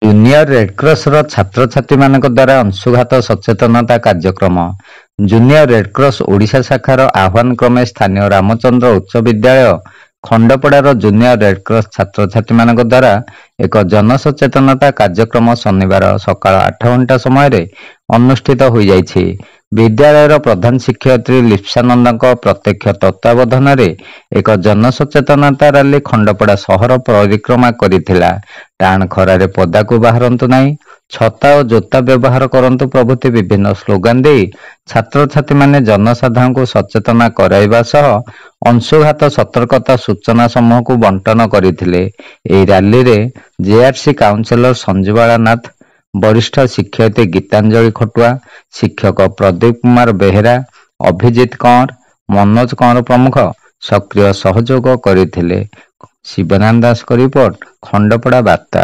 Junior ରେଡକ୍ରସର ଛାତ୍ରଛାତ୍ରୀମାନଙ୍କ ଦ୍ୱାରା ଅଂଶୁଘାତ ସଚେତନତା କାର୍ଯ୍ୟକ୍ରମ। ଜୁନିୟର ରେଡକ୍ରସ ଓଡ଼ିଶା ଶାଖାର ଆହ୍ୱାନ କ୍ରମେ ସ୍ଥାନୀୟ ରାମଚନ୍ଦ୍ର ଉଚ୍ଚ ବିଦ୍ୟାଳୟ ଖଣ୍ଡପଡ଼ାର ଜୁନିୟର ରେଡକ୍ରସ ଛାତ୍ରଛାତ୍ରୀମାନଙ୍କ ଦ୍ୱାରା ଏକ ଜନସଚେତନତା କାର୍ଯ୍ୟକ୍ରମ ଶନିବାର ସକାଳ 8 ଘଣ୍ଟା ସମୟରେ ଅନୁଷ୍ଠିତ ହୋଇଯାଇଛି। ବିଦ୍ୟାଳୟର ପ୍ରଧାନ ଶିକ୍ଷୟିତ୍ରୀ ଲିପ୍ସାନନ୍ଦଙ୍କ ପ୍ରତ୍ୟକ୍ଷ ତତ୍ତ୍ୱାବଧାନରେ ଏକ ଜନସଚେତନତା ରାଲି ଖଣ୍ଡପଡ଼ା ସହର ପରିକ୍ରମା କରିଥିଲା। ଟାଣ ଖରାରେ ପଦାକୁ ବାହାରନ୍ତୁ ନାହିଁ, ଛତା ଓ ଜୋତା ବ୍ୟବହାର କରନ୍ତୁ ପ୍ରଭୃତି ବିଭିନ୍ନ ସ୍ଲୋଗାନ ଦେଇ ଛାତ୍ରଛାତ୍ରୀମାନେ ଜନସାଧାରଣଙ୍କୁ ସଚେତନ କରାଇବା ସହ ଅଂଶୁଘାତ ସତର୍କତା ସୂଚନା ସମୂହକୁ ବଣ୍ଟନ କରିଥିଲେ। ଏହି ରାଲିରେ ଜେଆରସି କାଉନସିଲର ସଞ୍ଜୁବାଳା ନାଥ, ବରିଷ୍ଠ ଶିକ୍ଷୟିତ୍ରୀ ଗୀତାଞ୍ଜଳି ଖଟୁଆ, ଶିକ୍ଷକ ପ୍ରଦୀପ କୁମାର ବେହେରା, ଅଭିଜିତ କଁର, ମନୋଜ କଁର ପ୍ରମୁଖ ସକ୍ରିୟ ସହଯୋଗ କରିଥିଲେ। ଶିବନାରାୟଣ ଦାସଙ୍କ ରିପୋର୍ଟ, ଖଣ୍ଡପଡ଼ା ବାର୍ତ୍ତା।